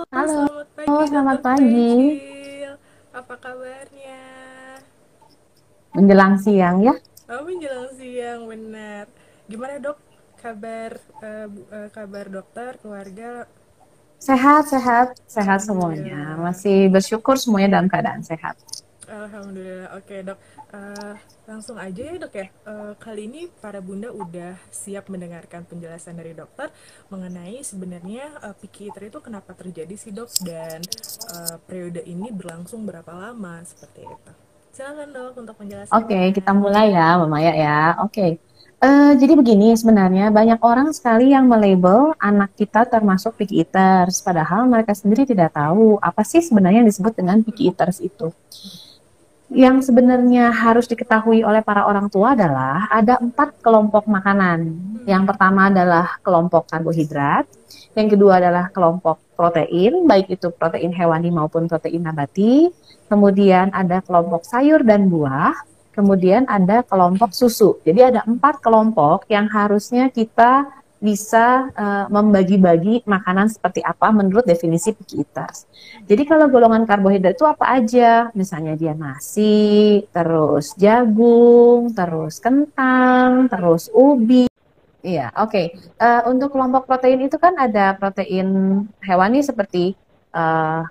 Halo, Halo, selamat pagi selamat Dokter pagi. Precil. Apa kabarnya? Menjelang siang ya. Oh, menjelang siang, benar. Gimana dok? Kabar kabar dokter, keluarga? Sehat, sehat, sehat semuanya. Alhamdulillah. Masih bersyukur semuanya dalam keadaan sehat. Alhamdulillah. Oke dok. Eh, Langsung aja ya dok ya. Kali ini para bunda udah siap mendengarkan penjelasan dari dokter mengenai sebenarnya picky eater itu kenapa terjadi sih dok, dan periode ini berlangsung berapa lama seperti itu. Silakan dok untuk Oke, penjelasannya. kita mulai ya, Mbak Maya ya. Oke. Jadi begini sebenarnya banyak orang sekali yang melabel anak kita termasuk picky eaters, padahal mereka sendiri tidak tahu apa sih sebenarnya yang disebut dengan picky eaters itu. Yang sebenarnya harus diketahui oleh para orang tua adalah ada 4 kelompok makanan. Yang pertama adalah kelompok karbohidrat, yang kedua adalah kelompok protein, baik itu protein hewani maupun protein nabati. Kemudian ada kelompok sayur dan buah, kemudian ada kelompok susu. Jadi ada 4 kelompok yang harusnya kita bisa membagi-bagi makanan seperti apa menurut definisi picky eaters. Jadi kalau golongan karbohidrat itu apa aja? Misalnya dia nasi, terus jagung, terus kentang, terus ubi. Iya, oke. Untuk kelompok protein itu kan ada protein hewani seperti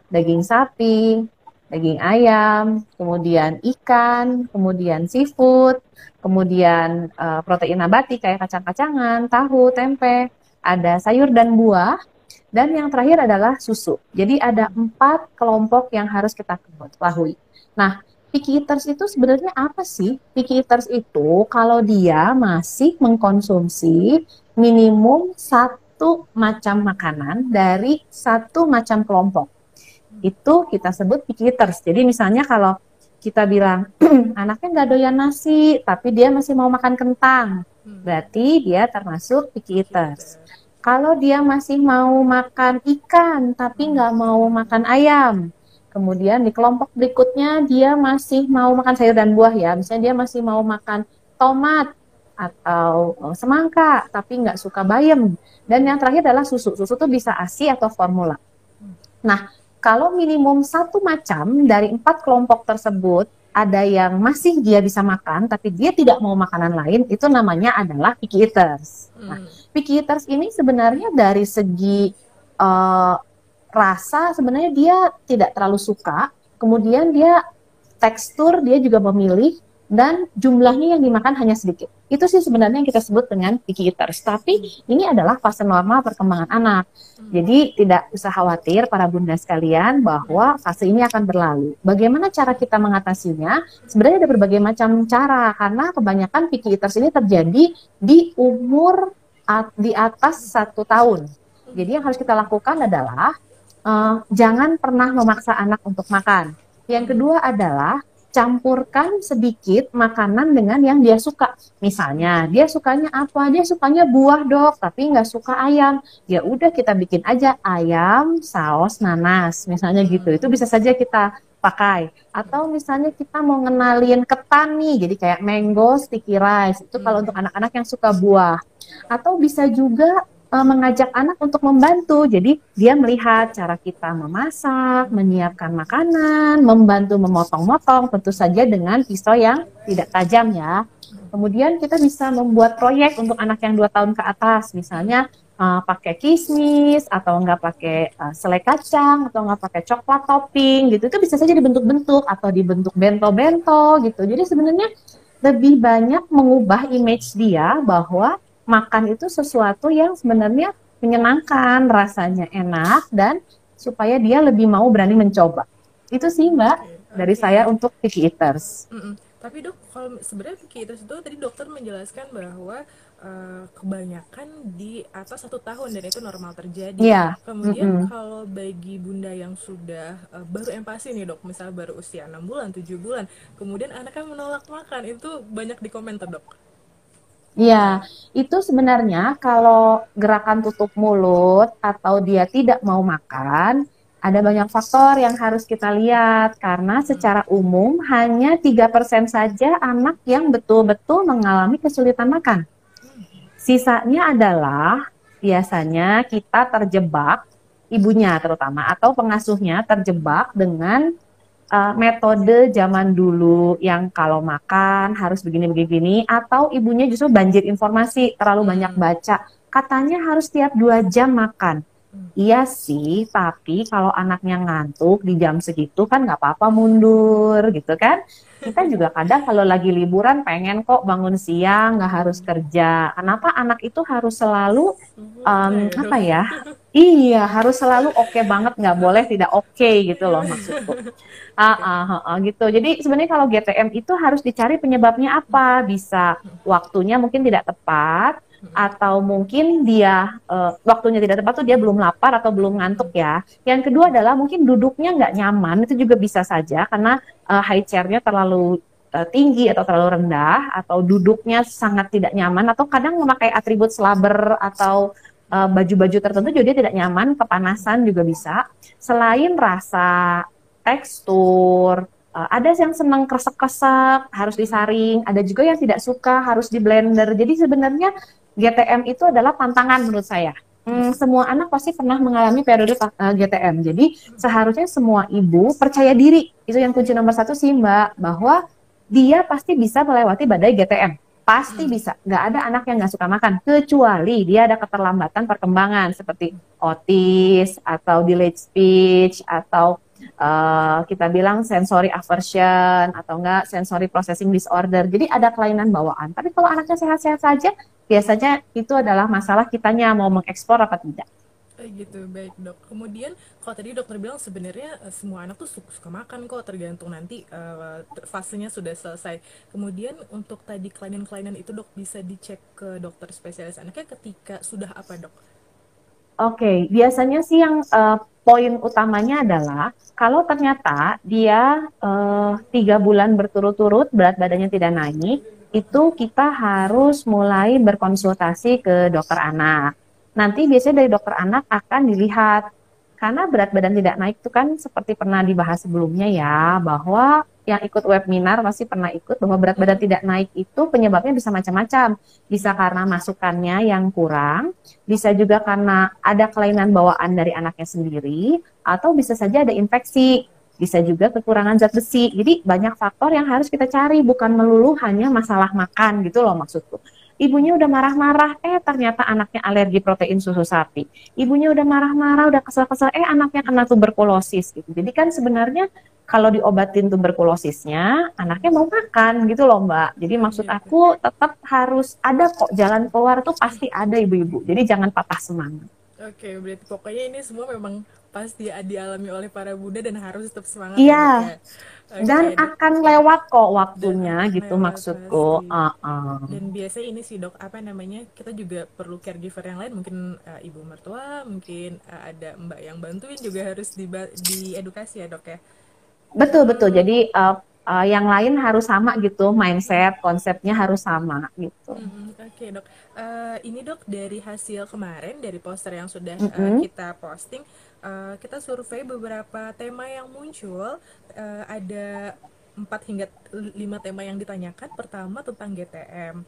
daging sapi, daging ayam, kemudian ikan, kemudian seafood, kemudian protein nabati kayak kacang-kacangan, tahu, tempe, ada sayur dan buah, dan yang terakhir adalah susu. Jadi ada 4 kelompok yang harus kita ketahui. Nah, picky eaters itu sebenarnya apa sih? Picky eaters itu kalau dia masih mengkonsumsi minimum satu macam makanan dari satu macam kelompok. Itu kita sebut picky eaters. Jadi misalnya kalau kita bilang anaknya nggak doyan nasi, tapi dia masih mau makan kentang, berarti dia termasuk picky Picky eaters. eater. Kalau dia masih mau makan ikan, tapi nggak mau makan ayam, kemudian di kelompok berikutnya dia masih mau makan sayur dan buah ya, misalnya dia masih mau makan tomat atau semangka, tapi nggak suka bayam. Dan yang terakhir adalah susu. Susu tuh bisa ASI atau formula. Nah, kalau minimum satu macam dari 4 kelompok tersebut, ada yang masih dia bisa makan, tapi dia tidak mau makanan lain, itu namanya adalah picky eaters. Nah, picky eaters ini sebenarnya dari segi uh, rasa, sebenarnya dia tidak terlalu suka, kemudian dia tekstur dia juga memilih, dan jumlahnya yang dimakan hanya sedikit. Itu sih sebenarnya yang kita sebut dengan picky eaters. Tapi ini adalah fase normal perkembangan anak. Jadi tidak usah khawatir para bunda sekalian bahwa fase ini akan berlalu. Bagaimana cara kita mengatasinya? Sebenarnya ada berbagai macam cara karena kebanyakan picky eaters ini terjadi di umur di atas 1 tahun. Jadi yang harus kita lakukan adalah jangan pernah memaksa anak untuk makan. Yang kedua adalah campurkan sedikit makanan dengan yang dia suka. Misalnya, dia sukanya apa? Dia sukanya buah dok, tapi nggak suka ayam. Ya udah kita bikin aja ayam saus nanas, misalnya gitu. Itu bisa saja kita pakai. Atau misalnya kita mau ngenalin ketan nih, jadi kayak mango sticky rice. Itu kalau untuk anak-anak yang suka buah. Atau bisa juga mengajak anak untuk membantu. Jadi dia melihat cara kita memasak, menyiapkan makanan, membantu memotong-motong, tentu saja dengan pisau yang tidak tajam ya. Kemudian kita bisa membuat proyek untuk anak yang 2 tahun ke atas, misalnya pakai kismis atau enggak pakai selai kacang atau enggak pakai coklat topping gitu. Itu bisa saja dibentuk-bentuk atau dibentuk bento-bento gitu. Jadi sebenarnya lebih banyak mengubah image dia bahwa makan itu sesuatu yang sebenarnya menyenangkan, rasanya enak, dan supaya dia lebih mau berani mencoba. Itu sih Mbak, Oke, dari oke. saya untuk picky eaters. Tapi dok, kalau sebenarnya picky eaters itu tadi dokter menjelaskan bahwa kebanyakan di atas 1 tahun dan itu normal terjadi. Iya, Kemudian mm-mm. kalau bagi bunda yang sudah baru empasi nih dok, misalnya baru usia 6 bulan, 7 bulan, kemudian anaknya menolak makan, itu banyak di komentar dok. Iya, itu sebenarnya kalau gerakan tutup mulut atau dia tidak mau makan, ada banyak faktor yang harus kita lihat karena secara umum hanya 3% saja anak yang betul-betul mengalami kesulitan makan. Sisanya adalah biasanya kita terjebak ibunya terutama atau pengasuhnya terjebak dengan metode zaman dulu yang kalau makan harus begini-begini atau ibunya justru banjir informasi, terlalu banyak Hmm. baca. Katanya harus tiap 2 jam makan. Hmm. Iya sih, tapi kalau anaknya ngantuk di jam segitu kan nggak apa-apa mundur gitu kan. Kita juga kadang kalau lagi liburan pengen kok bangun siang, nggak harus Hmm. kerja. Kenapa anak itu harus selalu Sempurna ya apa dok. ya? Iya, harus selalu oke banget, nggak boleh tidak oke gitu loh Gimana? maksudku. Oke. Gitu. Jadi sebenarnya kalau GTM itu harus dicari penyebabnya apa. Bisa waktunya mungkin tidak tepat, atau mungkin dia waktunya tidak tepat tuh dia belum lapar atau belum ngantuk ya. Yang kedua adalah mungkin duduknya nggak nyaman, itu juga bisa saja karena high chair-nya terlalu tinggi atau terlalu rendah, atau duduknya sangat tidak nyaman, atau kadang memakai atribut slubber atau baju-baju tertentu juga dia tidak nyaman, kepanasan juga bisa. Selain rasa, tekstur, ada yang senang kresek-kresek, harus disaring, ada juga yang tidak suka, harus di blender. Jadi sebenarnya GTM itu adalah tantangan menurut saya. Semua anak pasti pernah mengalami periode GTM. Jadi seharusnya semua ibu percaya diri. Itu yang kunci nomor satu sih Mbak, bahwa dia pasti bisa melewati badai GTM. Pasti bisa. Nggak ada anak yang nggak suka makan. Kecuali dia ada keterlambatan perkembangan seperti autis atau delayed speech atau kita bilang sensory aversion atau enggak sensory processing disorder. Jadi ada kelainan bawaan. Tapi kalau anaknya sehat-sehat saja, biasanya itu adalah masalah kitanya mau mengeksplor apa tidak. Gitu, baik dok. Kemudian kalau tadi dokter bilang sebenarnya semua anak tuh suka makan kok, tergantung nanti fasenya sudah selesai. Kemudian untuk tadi kelainan-kelainan itu dok bisa dicek ke dokter spesialis anaknya ketika sudah apa dok? Oke, biasanya sih yang poin utamanya adalah kalau ternyata dia 3 bulan berturut-turut berat badannya tidak naik, itu kita harus mulai berkonsultasi ke dokter anak. Nanti biasanya dari dokter anak akan dilihat, karena berat badan tidak naik itu kan seperti pernah dibahas sebelumnya ya, bahwa yang ikut webinar pasti pernah ikut bahwa berat badan tidak naik itu penyebabnya bisa macam-macam. Bisa karena masukannya yang kurang, bisa juga karena ada kelainan bawaan dari anaknya sendiri, atau bisa saja ada infeksi, bisa juga kekurangan zat besi. Jadi banyak faktor yang harus kita cari, bukan melulu hanya masalah makan gitu loh maksudku. Ibunya udah marah-marah, ternyata anaknya alergi protein susu sapi. Ibunya udah marah-marah, udah kesel-kesel, anaknya kena tuberkulosis gitu. Jadi kan sebenarnya kalau diobatin tuberkulosisnya, anaknya mau makan gitu loh Mbak. Jadi maksud Gitu. aku tetap harus ada kok jalan keluar tuh pasti ada ibu-ibu. Jadi jangan patah semangat. Oke, berarti pokoknya ini semua memang pasti dialami oleh para bunda dan harus tetap semangat ya dok Iya, ya. dan Oke dok. akan lewat kok Dan waktunya akan gitu lewat maksudku. pasti. Uh-uh. Dan biasanya ini sih dok, apa namanya, kita juga perlu caregiver yang lain, mungkin ibu mertua, mungkin ada mbak yang bantuin, juga harus diedukasi ya dok ya. Betul betul. Jadi yang lain harus sama gitu, mindset, konsepnya harus sama gitu. Oke dok. Ini dok dari hasil kemarin dari poster yang sudah Mm-mm. kita posting, kita survei beberapa tema yang muncul. Ada 4 hingga 5 tema yang ditanyakan. Pertama tentang GTM,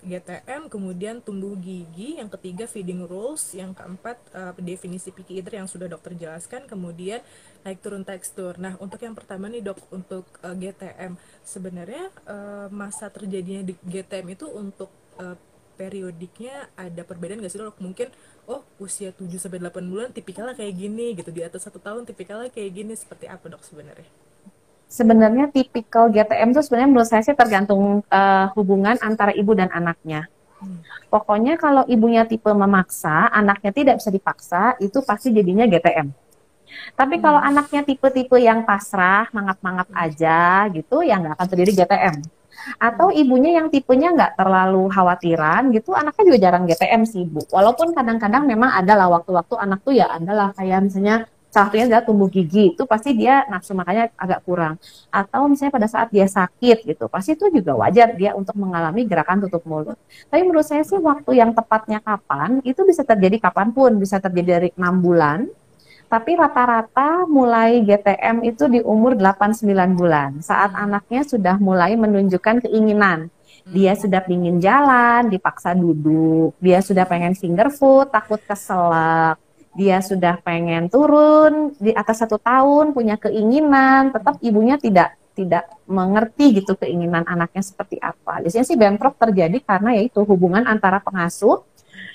GTM, kemudian tumbuh gigi, yang ketiga feeding rules, yang keempat definisi picky eater yang sudah dokter jelaskan, kemudian naik turun tekstur. Nah untuk yang pertama nih dok, untuk GTM, sebenarnya masa terjadinya di GTM itu untuk periodiknya ada perbedaan nggak sih dok? Mungkin usia 7 sampai 8 bulan tipikalnya kayak gini gitu, di atas 1 tahun tipikalnya kayak gini, seperti apa dok sebenarnya? Sebenarnya tipikal GTM itu sebenarnya menurut saya sih tergantung hubungan antara ibu dan anaknya. Pokoknya kalau ibunya tipe memaksa, anaknya tidak bisa dipaksa, itu pasti jadinya GTM. Tapi kalau anaknya tipe-tipe yang pasrah, mangap-mangap aja gitu, ya nggak akan terjadi GTM. Atau ibunya yang tipenya nggak terlalu khawatiran gitu, anaknya juga jarang GTM sih ibu. Walaupun kadang-kadang memang ada lah waktu-waktu anak tuh ya adalah kayak misalnya salah satunya adalah tumbuh gigi, itu pasti dia nafsu makannya agak kurang. Atau misalnya pada saat dia sakit gitu, pasti itu juga wajar dia untuk mengalami gerakan tutup mulut. Tapi menurut saya sih waktu yang tepatnya kapan, itu bisa terjadi kapanpun, bisa terjadi dari 6 bulan, tapi rata-rata mulai GTM itu di umur 8-9 bulan. Saat anaknya sudah mulai menunjukkan keinginan. Dia sudah ingin jalan, dipaksa duduk. Dia sudah pengen finger food, takut keselak. dia sudah pengen turun di atas 1 tahun, punya keinginan, tetap ibunya tidak mengerti gitu keinginan anaknya seperti apa. Biasanya sih bentrok terjadi karena yaitu hubungan antara pengasuh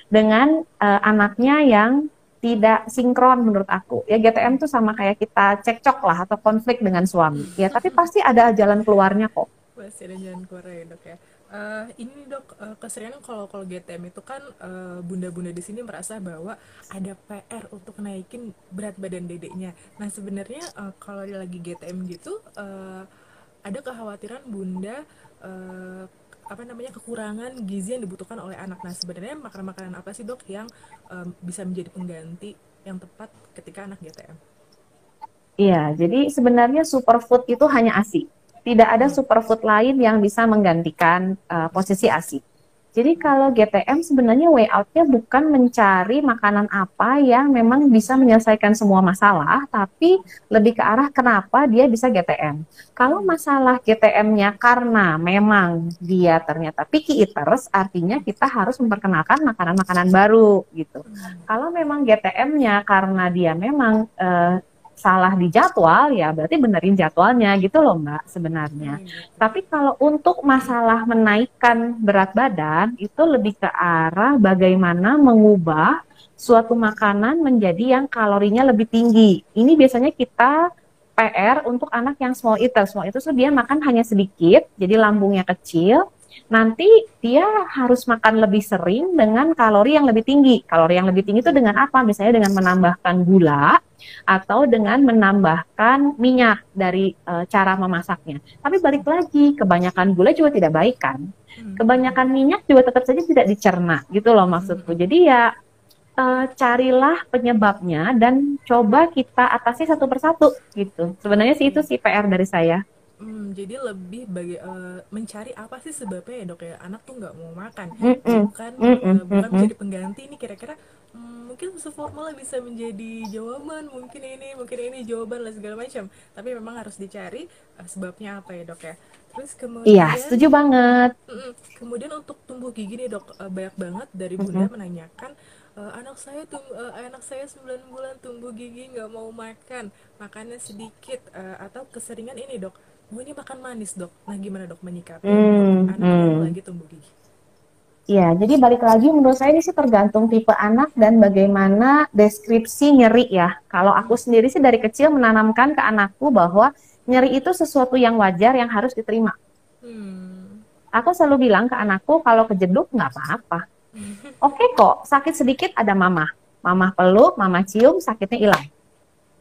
dengan anaknya yang tidak sinkron menurut aku. Ya GTM tuh sama kayak kita cekcok lah atau konflik dengan suami. Ya tapi pasti ada jalan keluarnya kok. Masih ada jalan keluar ya dok ya. Ini nih, dok, keseringan kalau kalau GTM itu kan bunda-bunda di sini merasa bahwa ada PR untuk naikin berat badan dedeknya. Nah sebenarnya kalau dia lagi GTM gitu, ada kekhawatiran bunda eh, apa namanya kekurangan gizi yang dibutuhkan oleh anak. Nah sebenarnya makanan-makanan apa sih dok yang bisa menjadi pengganti yang tepat ketika anak GTM? Iya, jadi sebenarnya superfood itu hanya ASI. Tidak ada Hmm. superfood lain yang bisa menggantikan posisi ASI. Jadi kalau GTM sebenarnya way out-nya bukan mencari makanan apa yang memang bisa menyelesaikan semua masalah, tapi lebih ke arah kenapa dia bisa GTM. Kalau masalah GTM-nya karena memang dia ternyata picky eaters, artinya kita harus memperkenalkan makanan-makanan baru gitu. Kalau memang GTM-nya karena dia memang salah di jadwal, ya berarti benerin jadwalnya gitu loh Mbak sebenarnya. Hmm, gitu. Tapi kalau untuk masalah menaikkan berat badan, itu lebih ke arah bagaimana mengubah suatu makanan menjadi yang kalorinya lebih tinggi. Ini biasanya kita PR untuk anak yang small eater. Small eater itu dia makan hanya sedikit, jadi lambungnya kecil. Nanti dia harus makan lebih sering dengan kalori yang lebih tinggi. Kalori yang lebih tinggi itu dengan apa? Misalnya dengan menambahkan gula, atau dengan menambahkan minyak dari cara memasaknya. Tapi balik lagi, kebanyakan gula juga tidak baik kan. Kebanyakan minyak juga tetap saja tidak dicerna gitu loh maksudku. Jadi ya carilah penyebabnya dan coba kita atasi satu persatu gitu. Sebenarnya sih itu Oke. sih PR dari saya. Jadi lebih bagi mencari apa sih sebabnya ya dok ya anak tuh nggak mau makan, Mm -mm, bukan mm -mm, bukan mm -mm. menjadi pengganti ini kira-kira mungkin seformula bisa menjadi jawaban, mungkin ini jawaban lah segala macam, tapi memang harus dicari sebabnya apa ya dok ya. Terus Iya, kemudian setuju banget. kemudian untuk tumbuh gigi nih dok, banyak banget dari Mm bunda -mm. menanyakan anak saya 9 bulan tumbuh gigi nggak mau makan, makannya sedikit, atau keseringan ini dok, oh ini makan manis dok. Nah gimana dok menyikapi untuk Hmm, anak yang hmm. lagi tumbuh gigi? Ya, jadi balik lagi menurut saya ini sih tergantung tipe anak dan bagaimana deskripsi nyeri ya. Kalau aku sendiri sih dari kecil menanamkan ke anakku bahwa nyeri itu sesuatu yang wajar yang harus diterima. Hmm. Aku selalu bilang ke anakku kalau kejeduk nggak apa-apa. Oke kok, sakit sedikit ada mama. Mama peluk, mama cium, sakitnya hilang.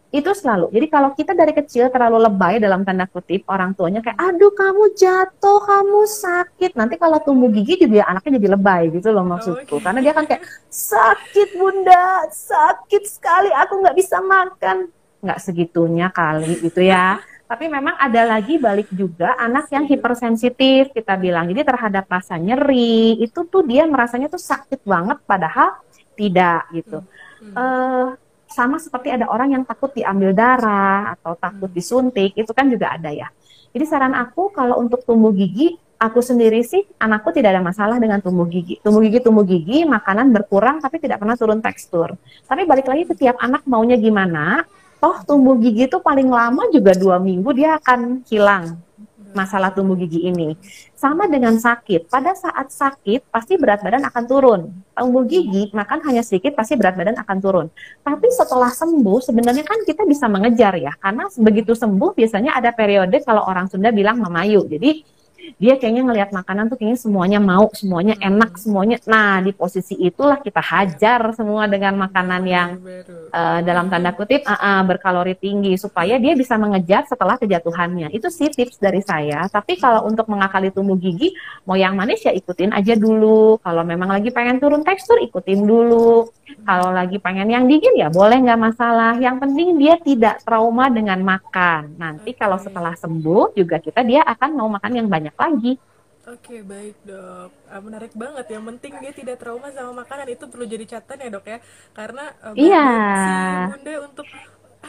Itu selalu. Jadi kalau kita dari kecil terlalu lebay dalam tanda kutip, orang tuanya kayak, aduh kamu jatuh, kamu sakit. Nanti kalau tumbuh gigi juga anaknya jadi lebay gitu loh maksudku. Oke. Karena dia kan kayak, sakit bunda, sakit sekali, aku nggak bisa makan. Nggak segitunya kali gitu ya. Tapi memang ada lagi balik juga anak yang Setuju. hipersensitif kita bilang. Jadi terhadap rasa nyeri, itu tuh dia merasanya tuh sakit banget padahal tidak gitu. Eh Sama seperti ada orang yang takut diambil darah atau takut disuntik, itu kan juga ada ya. Jadi saran aku kalau untuk tumbuh gigi, aku sendiri sih anakku tidak ada masalah dengan tumbuh gigi. Tumbuh gigi, makanan berkurang tapi tidak pernah turun tekstur. Tapi balik lagi ke tiap anak maunya gimana. Toh tumbuh gigi itu paling lama juga 2 minggu dia akan hilang masalah tumbuh gigi ini. Sama dengan sakit. Pada saat sakit, pasti berat badan akan turun. Tumbuh gigi, makan hanya sedikit, pasti berat badan akan turun. Tapi setelah sembuh, sebenarnya kan kita bisa mengejar ya. Karena begitu sembuh, biasanya ada periode kalau orang Sunda bilang memayu. Jadi, dia kayaknya ngelihat makanan tuh kayaknya semuanya mau, semuanya enak, semuanya. Nah, di posisi itulah kita Iya, hajar semua dengan makanan yang makanan baru. dalam tanda kutip berkalori tinggi supaya dia bisa mengejar setelah kejatuhannya. Itu sih tips dari saya. Tapi kalau untuk mengakali tumbuh gigi, mau yang manis ya ikutin aja dulu. Kalau memang lagi pengen turun tekstur, ikutin dulu. Kalau lagi pengen yang dingin ya boleh nggak masalah. Yang penting dia tidak trauma dengan makan. Nanti kalau Oke. setelah sembuh juga dia akan mau makan yang banyak lagi. Oke, baik dok. Menarik banget. Yang penting dia tidak trauma sama makanan, itu perlu jadi catatan ya dok ya. Karena banyak Iya. banget si bunda untuk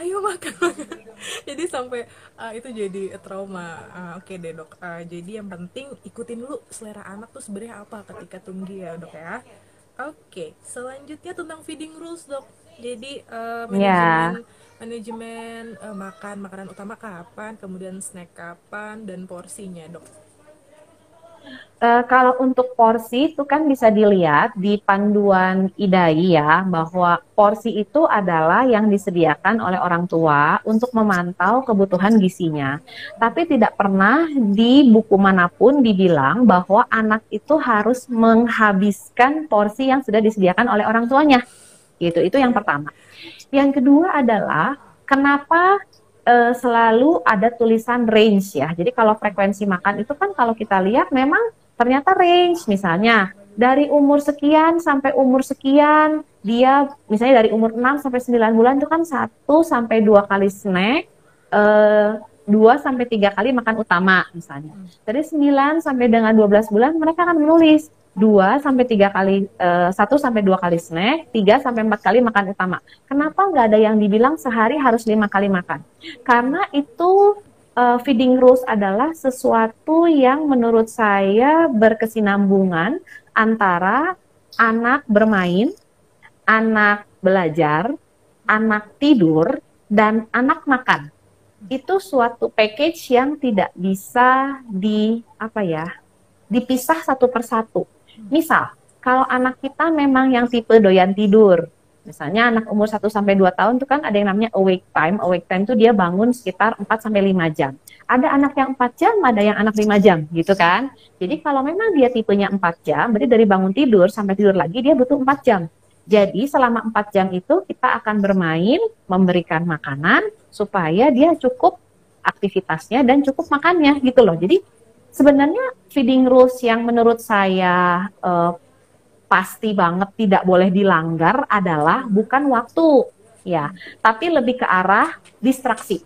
ayo makan makan. Jadi sampai itu jadi trauma. Oke deh dok. Jadi yang penting ikutin dulu selera anak tuh sebenarnya apa ketika tumbuh ya dok ya. Oke, selanjutnya tentang feeding rules dok. Jadi manajemen Ya. manajemen makan makanan utama kapan, kemudian snack kapan, dan porsinya dok. Kalau untuk porsi itu kan bisa dilihat di panduan IDAI ya, bahwa porsi itu adalah yang disediakan oleh orang tua untuk memantau kebutuhan gizinya. Tapi tidak pernah di buku manapun dibilang bahwa anak itu harus menghabiskan porsi yang sudah disediakan oleh orang tuanya. Gitu, itu yang Oke. pertama. Yang kedua adalah kenapa selalu ada tulisan range ya. Jadi kalau frekuensi makan itu kan kalau kita lihat memang ternyata range, misalnya dari umur sekian sampai umur sekian, dia misalnya dari umur 6 sampai 9 bulan itu kan 1 sampai 2 kali snack, 2 sampai 3 kali makan utama misalnya. Dari 9 sampai dengan 12 bulan mereka akan menulis 2 sampai 3 kali, 1 sampai 2 kali snack, 3 sampai 4 kali makan utama. Kenapa nggak ada yang dibilang sehari harus 5 kali makan? Karena itu feeding rules adalah sesuatu yang menurut saya berkesinambungan antara anak bermain, anak belajar, anak tidur, dan anak makan. Itu suatu package yang tidak bisa dipisah satu persatu. Misal, kalau anak kita memang yang tipe doyan tidur, misalnya anak umur 1 sampai 2 tahun itu kan ada yang namanya awake time. Awake time itu dia bangun sekitar 4 sampai 5 jam. Ada anak yang 4 jam, ada yang anak 5 jam, gitu kan. Jadi kalau memang dia tipenya 4 jam, berarti dari bangun tidur sampai tidur lagi dia butuh 4 jam. Jadi selama 4 jam itu kita akan bermain, memberikan makanan, supaya dia cukup aktivitasnya dan cukup makannya gitu loh. Jadi sebenarnya feeding rules yang menurut saya pasti banget tidak boleh dilanggar adalah bukan waktu ya, tapi lebih ke arah distraksi.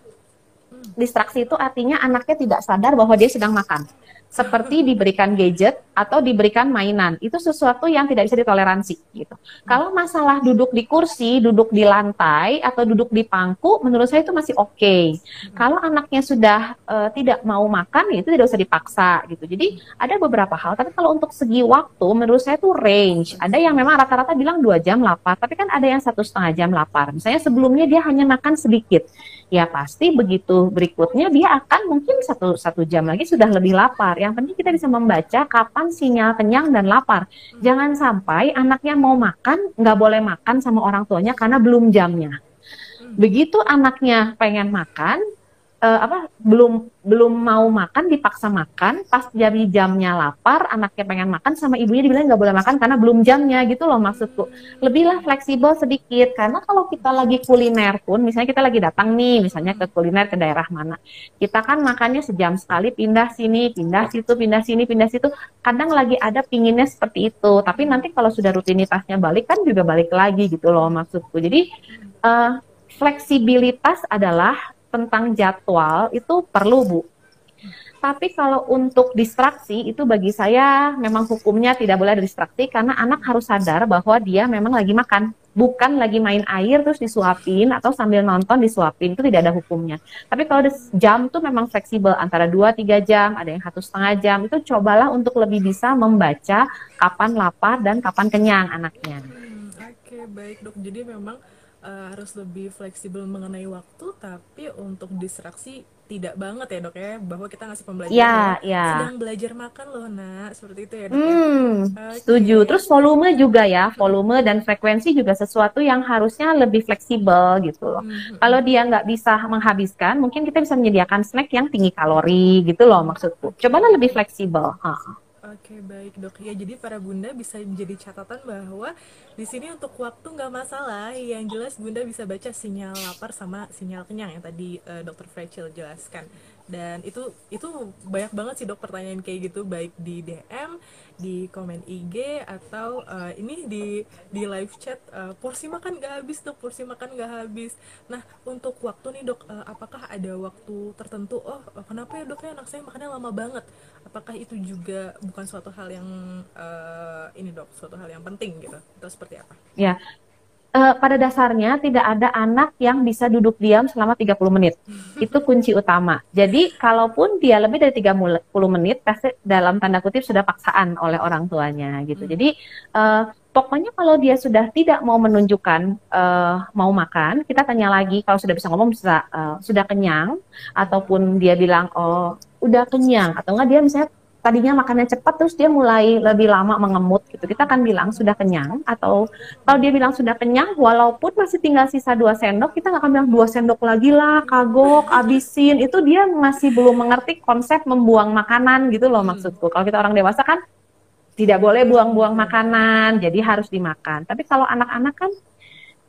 Distraksi itu artinya anaknya tidak sadar bahwa dia sedang makan. Seperti diberikan gadget atau diberikan mainan. Itu sesuatu yang tidak bisa ditoleransi gitu. Kalau masalah duduk di kursi, duduk di lantai atau duduk di pangku, menurut saya itu masih oke. Kalau anaknya sudah tidak mau makan, itu tidak usah dipaksa gitu. Jadi ada beberapa hal, tapi kalau untuk segi waktu menurut saya itu range. Ada yang memang rata-rata bilang 2 jam lapar, tapi kan ada yang 1,5 jam lapar. Misalnya sebelumnya dia hanya makan sedikit, ya pasti begitu berikutnya dia akan mungkin satu jam lagi sudah lebih lapar. Yang penting kita bisa membaca kapan sinyal kenyang dan lapar. Jangan sampai anaknya mau makan, nggak boleh makan sama orang tuanya karena belum jamnya. Begitu anaknya pengen makan, belum belum mau makan dipaksa makan, pas jadi jamnya lapar, anaknya pengen makan sama ibunya dibilang nggak boleh makan karena belum jamnya gitu loh maksudku. Lebihlah fleksibel sedikit, karena kalau kita lagi kuliner pun, misalnya kita lagi datang nih, misalnya ke kuliner ke daerah mana, kita kan makannya sejam sekali, pindah sini, pindah situ, pindah sini, pindah situ. Kadang lagi ada pinginnya seperti itu, tapi nanti kalau sudah rutinitasnya balik kan juga balik lagi gitu loh maksudku. Jadi uh, fleksibilitas adalah tentang jadwal itu perlu, Bu. Tapi kalau untuk distraksi itu bagi saya memang hukumnya tidak boleh ada distraksi, karena anak harus sadar bahwa dia memang lagi makan, bukan lagi main air terus disuapin atau sambil nonton disuapin, itu tidak ada hukumnya. Tapi kalau jam tuh memang fleksibel antara 2-3 jam, ada yang 1,5 jam, itu cobalah untuk lebih bisa membaca kapan lapar dan kapan kenyang anaknya. Oke, baik dok. Jadi memang harus lebih fleksibel mengenai waktu, tapi untuk distraksi tidak banget ya dok ya, bahwa kita ngasih pembelajaran bahwa Ya, ya. sedang belajar makan loh nak, seperti itu ya dok ya. Setuju. Oke. Terus volume juga ya, volume dan frekuensi juga sesuatu yang harusnya lebih fleksibel gitu loh. Kalau dia nggak bisa menghabiskan, mungkin kita bisa menyediakan snack yang tinggi kalori gitu loh maksudku. Oke. Cobalah lebih fleksibel. Oke, baik dok. Ya, jadi para bunda bisa menjadi catatan bahwa di sini untuk waktu nggak masalah. Yang jelas bunda bisa baca sinyal lapar sama sinyal kenyang yang tadi dokter Frechel jelaskan. Dan itu banyak banget sih dok pertanyaan kayak gitu, baik di DM, di komen IG, atau ini di live chat, porsi makan nggak habis dok, porsi makan nggak habis. Nah, untuk waktu nih dok, apakah ada waktu tertentu? Oh, kenapa ya dok ya anak saya makannya lama banget? Apakah itu juga bukan suatu hal yang ini dok, suatu hal yang penting gitu, atau seperti apa? Ya, pada dasarnya tidak ada anak yang bisa duduk diam selama 30 menit. Itu kunci utama. Jadi kalaupun dia lebih dari 30 menit, pasti dalam tanda kutip sudah paksaan oleh orang tuanya gitu. Jadi Pokoknya kalau dia sudah tidak mau menunjukkan mau makan, kita tanya lagi. Kalau sudah bisa ngomong bisa sudah kenyang, ataupun dia bilang oh udah kenyang, atau enggak dia misalnya tadinya makannya cepat terus dia mulai lebih lama mengemut gitu. Kita akan bilang sudah kenyang, atau kalau dia bilang sudah kenyang walaupun masih tinggal sisa 2 sendok, kita nggak akan bilang 2 sendok lagi lah, kagok, abisin. Itu dia masih belum mengerti konsep membuang makanan gitu loh maksudku. Kalau kita orang dewasa kan tidak boleh Harus buang-buang makan. makanan, jadi harus dimakan. Tapi kalau anak-anak kan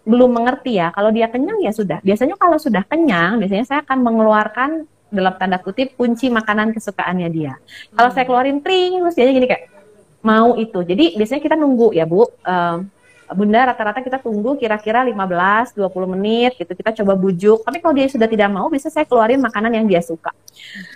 belum mengerti ya. Kalau dia kenyang ya sudah. Biasanya kalau sudah kenyang, biasanya saya akan mengeluarkan dalam tanda kutip kunci makanan kesukaannya dia. Kalau saya keluarin tring, terus dia gini kayak mau itu. Jadi biasanya kita nunggu ya Bu. Bunda rata-rata kita tunggu kira-kira 15-20 menit gitu. Kita coba bujuk. Tapi kalau dia sudah tidak mau, bisa saya keluarin makanan yang dia suka.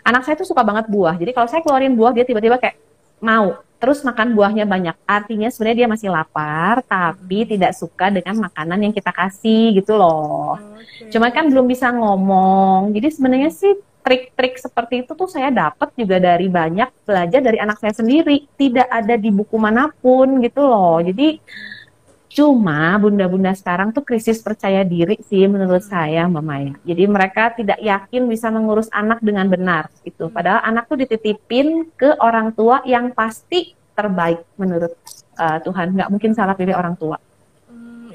Anak saya tuh suka banget buah. Jadi kalau saya keluarin buah, dia tiba-tiba kayak mau. Terus makan buahnya banyak. Artinya sebenarnya dia masih lapar, tapi tidak suka dengan makanan yang kita kasih gitu loh. Cuma Oke. kan belum bisa ngomong. Jadi sebenarnya sih trik-trik seperti itu tuh saya dapat juga dari banyak belajar dari anak saya sendiri. Tidak ada di buku manapun gitu loh. Jadi cuma bunda-bunda sekarang tuh krisis percaya diri sih menurut saya Mbak Maya. Jadi mereka tidak yakin bisa mengurus anak dengan benar gitu. Padahal anak tuh dititipin ke orang tua yang pasti terbaik menurut Tuhan. Nggak mungkin salah pilih orang tua.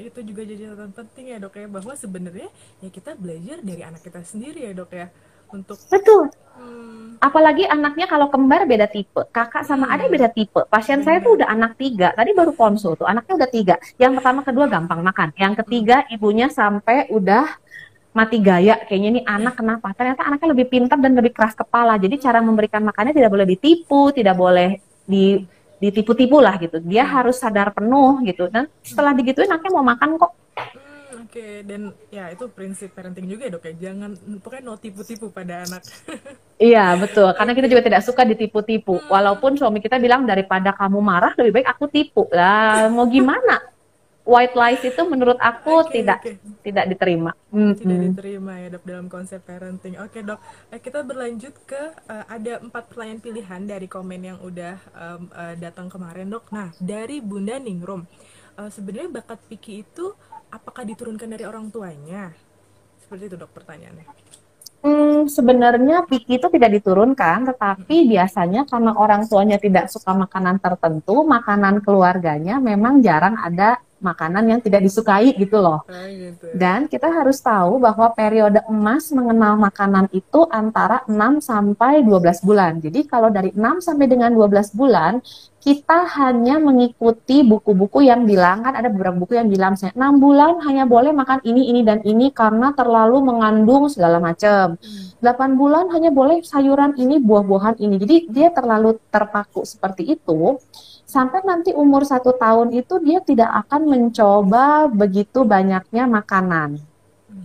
Itu juga jadi catatan penting ya dok ya, bahwa sebenarnya ya kita belajar dari anak kita sendiri ya dok ya, untuk Betul. hmm, Apalagi anaknya kalau kembar beda tipe. Kakak sama adik beda tipe. Pasien saya tuh benar. udah anak 3. Tadi baru konsul tuh. Anaknya udah 3. Yang pertama, kedua gampang makan. Yang ketiga ibunya sampai udah mati gaya. Kayaknya ini anak kenapa? Ternyata anaknya lebih pintar dan lebih keras kepala. Jadi cara memberikan makannya tidak boleh ditipu. Tidak boleh ditipu-tipu lah gitu. Dia harus sadar penuh gitu. Dan setelah digituin anaknya mau makan kok. Oke, dan ya itu prinsip parenting juga ya dok ya, jangan pokoknya no tipu-tipu pada anak. Iya, betul. Karena kita Oke. juga tidak suka ditipu-tipu. Walaupun suami kita bilang daripada kamu marah, lebih baik aku tipu. Lah, mau gimana? White lies itu menurut aku Oke, tidak oke. tidak diterima. Tidak Mm-mm. diterima ya dok dalam konsep parenting. Oke dok, kita berlanjut ke ada 4 pertanyaan pilihan dari komen yang udah datang kemarin dok. Nah dari Bunda Ningrum, sebenarnya bakat Piki itu apakah diturunkan dari orang tuanya? Seperti itu dok pertanyaannya. Sebenarnya Piki itu tidak diturunkan, tetapi biasanya karena orang tuanya tidak suka makanan tertentu, makanan keluarganya memang jarang ada makanan yang tidak disukai gitu loh. Ah gitu. Dan kita harus tahu bahwa periode emas mengenal makanan itu antara 6 sampai 12 bulan. Jadi kalau dari 6 sampai dengan 12 bulan, kita hanya mengikuti buku-buku yang bilang, kan ada beberapa buku yang bilang misalnya 6 bulan hanya boleh makan ini, dan ini karena terlalu mengandung segala macam. 8 bulan hanya boleh sayuran ini, buah-buahan ini. Jadi dia terlalu terpaku seperti itu sampai nanti umur 1 tahun itu dia tidak akan mencoba begitu banyaknya makanan.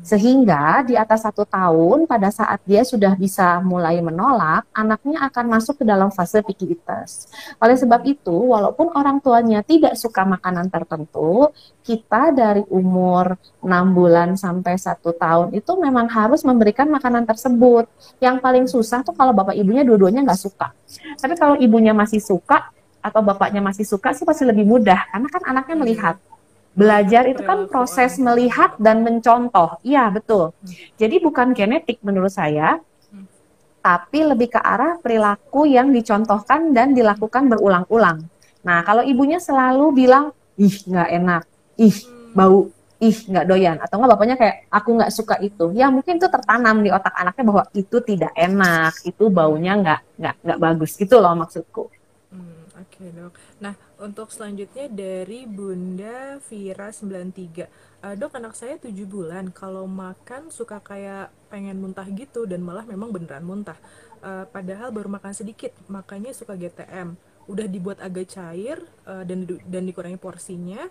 Sehingga di atas 1 tahun, pada saat dia sudah bisa mulai menolak, anaknya akan masuk ke dalam fase picky eaters. Oleh sebab itu, walaupun orang tuanya tidak suka makanan tertentu, kita dari umur 6 bulan sampai 1 tahun itu memang harus memberikan makanan tersebut. Yang paling susah tuh kalau bapak ibunya dua-duanya nggak suka. Tapi kalau ibunya masih suka, atau bapaknya masih suka sih pasti lebih mudah, karena kan anaknya Ah melihat. gitu. Melihat Belajar itu kan perilaku orang proses tuanya ya melihat dok. dan mencontoh. Iya, betul. Jadi bukan genetik menurut saya, tapi lebih ke arah perilaku yang dicontohkan dan dilakukan berulang-ulang. Nah, kalau ibunya selalu bilang, ih nggak enak, ih bau, ih nggak doyan, atau nggak bapaknya kayak, aku nggak suka itu, ya mungkin itu tertanam di otak anaknya bahwa itu tidak enak, itu baunya nggak bagus gitu loh maksudku. Oke dok. Nah untuk selanjutnya dari Bunda Vira 93. Dok anak saya 7 bulan, kalau makan suka kayak pengen muntah gitu dan malah memang beneran muntah. Padahal baru makan sedikit, makanya suka GTM. Udah dibuat agak cair dan dikurangi porsinya,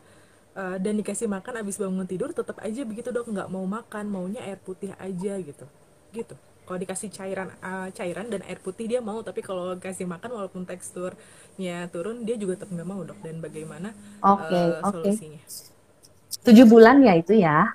dan dikasih makan abis bangun tidur tetap aja begitu dok, nggak mau makan, maunya air putih aja gitu. Gitu. Kalau dikasih cairan dan air putih dia mau, tapi kalau kasih makan walaupun teksturnya turun dia juga tetap nggak mau dok. Dan bagaimana Oke, oke. solusinya? 7 bulan ya itu ya.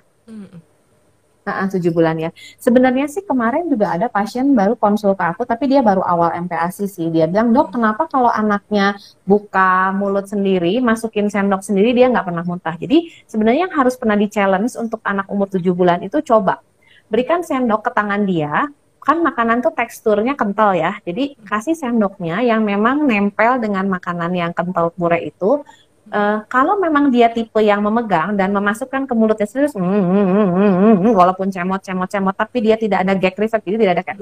7 bulan ya. Sebenarnya sih kemarin juga ada pasien baru konsul ke aku, tapi dia baru awal MPASI sih. Dia bilang, dok, kenapa kalau anaknya buka mulut sendiri, masukin sendok sendiri, dia nggak pernah muntah. Jadi sebenarnya yang harus pernah di-challenge untuk anak umur 7 bulan itu coba berikan sendok ke tangan dia, kan makanan tuh teksturnya kental ya. Jadi kasih sendoknya yang memang nempel dengan makanan yang kental pure itu. Kalau memang dia tipe yang memegang dan memasukkan ke mulutnya serius, walaupun cemot, cemot, cemot, tapi dia tidak ada gag reflex, jadi tidak ada kayak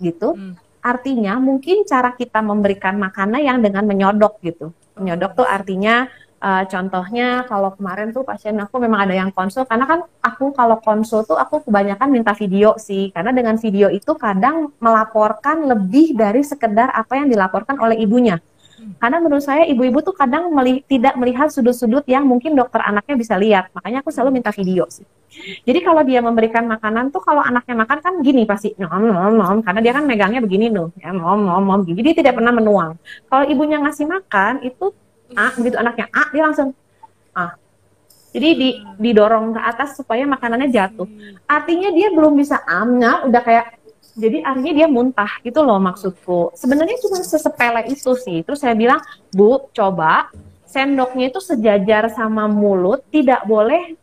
gitu. Artinya mungkin cara kita memberikan makanan yang dengan menyodok gitu. Menyodok tuh artinya contohnya kalau kemarin tuh pasien aku memang ada yang konsul, karena kan aku kalau konsul tuh aku kebanyakan minta video sih, karena dengan video itu kadang melaporkan lebih dari sekedar apa yang dilaporkan oleh ibunya. Karena menurut saya ibu-ibu tuh kadang tidak melihat sudut-sudut yang mungkin dokter anaknya bisa lihat. Makanya aku selalu minta video sih. Jadi kalau dia memberikan makanan tuh kalau anaknya makan kan gini pasti nom nom nom, karena dia kan megangnya begini tuh ya, nom nom nom. Jadi dia tidak pernah menuang. Kalau ibunya ngasih makan itu begitu anaknya dia langsung jadi didorong ke atas supaya makanannya jatuh. Artinya dia belum bisa udah kayak, jadi artinya dia muntah gitu loh maksudku. Sebenarnya cuma sesepele itu sih. Terus saya bilang, Bu, coba sendoknya itu sejajar sama mulut, tidak boleh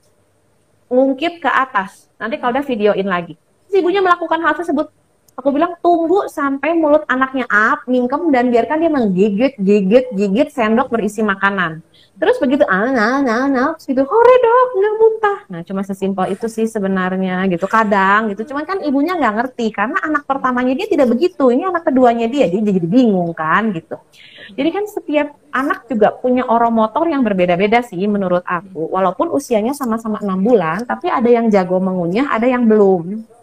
ngungkit ke atas. Nanti kalau udah videoin lagi. Terus ibunya melakukan hal tersebut. Aku bilang tunggu sampai mulut anaknya mingkem, dan biarkan dia menggigit sendok berisi makanan. Terus begitu gitu, hore dok, nggak muntah. Nah cuma sesimpel itu sih sebenarnya gitu. Kadang gitu, cuman kan ibunya nggak ngerti karena anak pertamanya dia tidak begitu, ini anak keduanya dia jadi bingung kan gitu. Jadi kan setiap anak juga punya oromotor yang berbeda-beda sih menurut aku. Walaupun usianya sama-sama 6 bulan, tapi ada yang jago mengunyah, ada yang belum.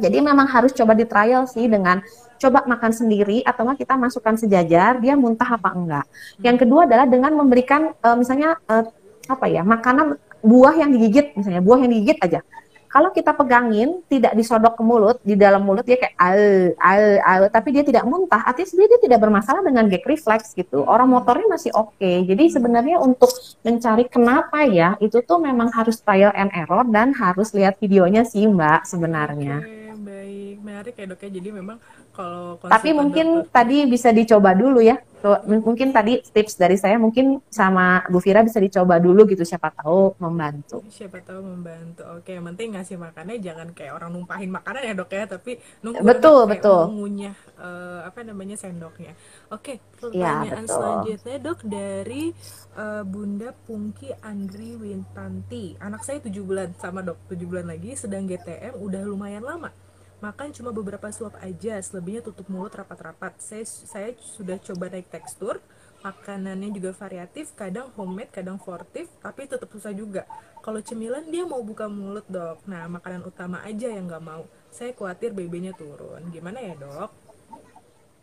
Jadi memang harus coba di trial sih dengan coba makan sendiri atau kita masukkan sejajar, dia muntah apa enggak. Yang kedua adalah dengan memberikan misalnya makanan buah yang digigit, misalnya buah yang digigit aja. Kalau kita pegangin, tidak disodok ke mulut, di dalam mulut dia kayak tapi dia tidak muntah, artinya dia tidak bermasalah dengan gag reflex gitu. Orang motornya masih oke. Jadi sebenarnya untuk mencari kenapa ya, itu tuh memang harus trial and error dan harus lihat videonya sih Mbak sebenarnya. Baik, menarik ya dok ya. Jadi memang kalau Tapi konsultan mungkin dokter, tadi bisa dicoba dulu ya. Mungkin tadi tips dari saya mungkin sama Bu Fira bisa dicoba dulu gitu, siapa tahu membantu. siapa tahu membantu. Oke, yang penting ngasih makannya jangan kayak orang numpahin makanan ya dok ya, tapi nunggu anak Betul, kayak betul. mengunyah sendoknya. Oke, Iya, pertanyaan betul. selanjutnya dok dari Bunda Pungki Andri Wintanti. Anak saya 7 bulan, sama dok, 7 bulan lagi, sedang GTM udah lumayan lama. Makan cuma beberapa suap aja, selebihnya tutup mulut rapat-rapat. Saya sudah coba naik tekstur, makanannya juga variatif, kadang homemade, kadang sportif, tapi tetap susah juga. Kalau cemilan dia mau buka mulut dok. Nah, makanan utama aja yang nggak mau. Saya khawatir BB-nya turun. Gimana ya dok?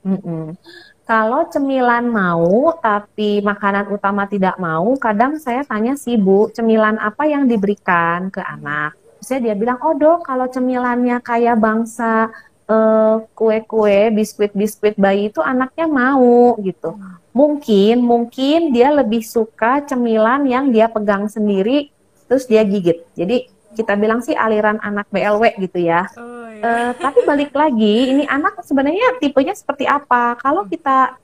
Mm-mm. Kalau cemilan mau, tapi makanan utama tidak mau, kadang saya tanya sih Bu, cemilan apa yang diberikan ke anak? Saya dia bilang, oh dok, kalau cemilannya kayak bangsa kue-kue, biskuit-biskuit bayi itu anaknya mau gitu. Mungkin dia lebih suka cemilan yang dia pegang sendiri, terus dia gigit. Jadi kita bilang sih aliran anak BLW gitu ya. Oh ya. Tapi balik lagi, ini anak sebenarnya tipenya seperti apa? Kalau kita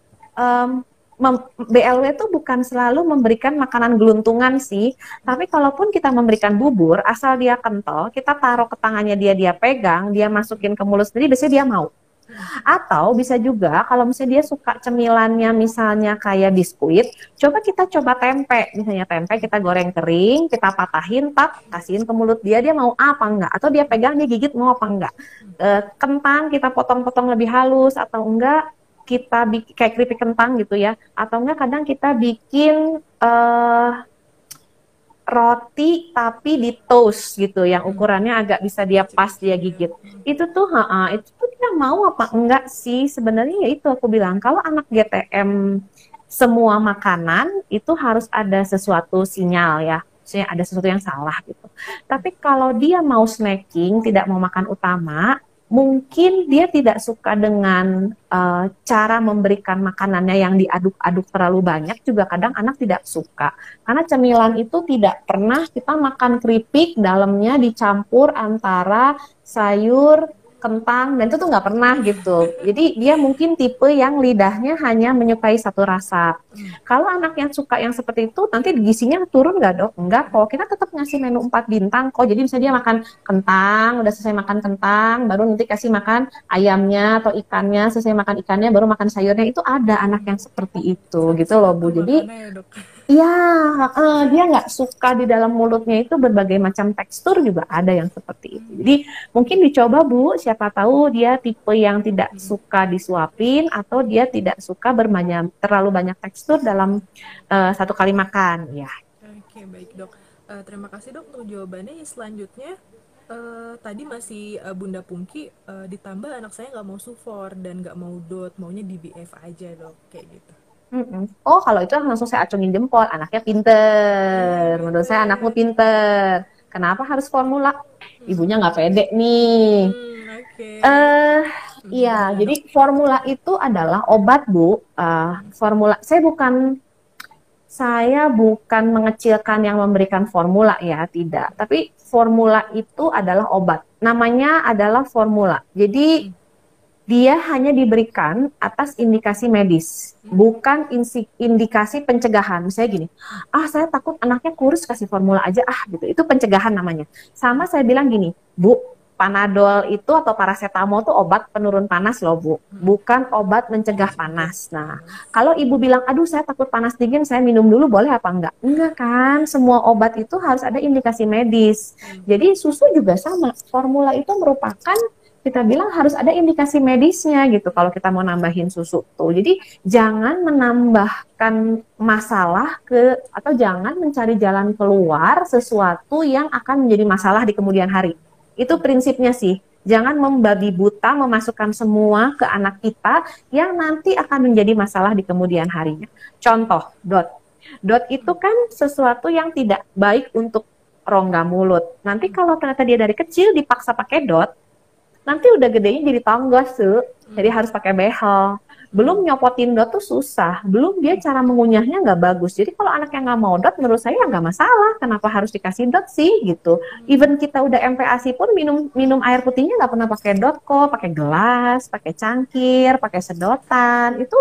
BLW itu bukan selalu memberikan makanan geluntungan sih, tapi kalaupun kita memberikan bubur, asal dia kental, kita taruh ke tangannya dia pegang, dia masukin ke mulut sendiri, biasanya dia mau. Atau bisa juga kalau misalnya dia suka cemilannya misalnya kayak biskuit, coba tempe. Misalnya tempe kita goreng kering, kita patahin, kasihin ke mulut dia mau apa enggak? Atau dia pegang, dia gigit mau apa enggak? Kentang kita potong-potong lebih halus atau enggak kita bikin kayak keripik kentang gitu ya. Atau enggak kadang kita bikin roti tapi di toast gitu yang ukurannya agak bisa dia pas dia Kecil-kecil. gigit itu tuh dia mau apa enggak sih sebenarnya. Ya itu aku bilang kalau anak GTM semua makanan itu harus ada sesuatu sinyal ya, maksudnya ada sesuatu yang salah gitu. Tapi kalau dia mau snacking tidak mau makan utama, mungkin dia tidak suka dengan cara memberikan makanannya yang diaduk-aduk terlalu banyak, juga kadang anak tidak suka. Karena cemilan itu tidak pernah kita makan keripik, dalamnya dicampur antara sayur, kentang, dan itu tuh nggak pernah gitu. Jadi dia mungkin tipe yang lidahnya hanya menyukai satu rasa. Kalau anak yang suka yang seperti itu, nanti gizinya turun nggak dok? Enggak kok, kita tetap ngasih menu 4 bintang kok. Jadi misalnya dia makan kentang, udah selesai makan kentang, baru nanti kasih makan ayamnya atau ikannya, selesai makan ikannya, baru makan sayurnya. Itu ada anak yang seperti itu gitu loh Bu. Satu-satu Jadi makannya ya dok. iya, dia nggak suka di dalam mulutnya itu berbagai macam tekstur juga ada yang seperti itu. Jadi mungkin dicoba Bu, siapa tahu dia tipe yang tidak suka disuapin atau dia tidak suka terlalu banyak tekstur dalam satu kali makan. Ya, Oke, baik dok. Terima kasih dok untuk jawabannya. Yang selanjutnya, tadi masih Bunda Pungki, ditambah anak saya nggak mau sufor dan nggak mau dot, maunya DBF aja dok, kayak gitu. mm-mm. Oh, kalau itu langsung saya acungin jempol, anaknya pinter. Menurut saya anakmu Pinter. pinter. Kenapa harus formula? Ibunya nggak pede nih. Oke. Eh, iya, Gimana jadi dok? formula itu adalah obat, Bu. Formula, saya bukan mengecilkan yang memberikan formula ya, tidak. Tapi formula itu adalah obat. Namanya adalah formula. Jadi dia hanya diberikan atas indikasi medis, bukan indikasi pencegahan. Misalnya gini, saya takut anaknya kurus, kasih formula aja gitu. Itu pencegahan namanya. Sama saya bilang gini, Bu, Panadol itu atau paracetamol itu obat penurun panas loh Bu, bukan obat mencegah panas. Nah, kalau ibu bilang, aduh saya takut panas dingin, saya minum dulu boleh apa enggak? Enggak kan, semua obat itu harus ada indikasi medis. Jadi susu juga sama, formula itu merupakan kita bilang harus ada indikasi medisnya gitu kalau kita mau nambahin susu tuh. Jadi jangan menambahkan masalah atau jangan mencari jalan keluar sesuatu yang akan menjadi masalah di kemudian hari. Itu prinsipnya sih. Jangan membabi buta memasukkan semua ke anak kita yang nanti akan menjadi masalah di kemudian harinya. Contoh, dot. Dot itu kan sesuatu yang tidak baik untuk rongga mulut. Nanti kalau ternyata dia dari kecil dipaksa pakai dot, nanti udah gedenya jadi tonggos tuh, jadi harus pakai behel. Belum nyopotin dot tuh susah, belum dia cara mengunyahnya nggak bagus. Jadi kalau anak yang nggak mau dot, menurut saya nggak masalah. Kenapa harus dikasih dot sih gitu? Even kita udah MPASI pun minum minum air putihnya nggak pernah pakai dot kok, pakai gelas, pakai cangkir, pakai sedotan. Itu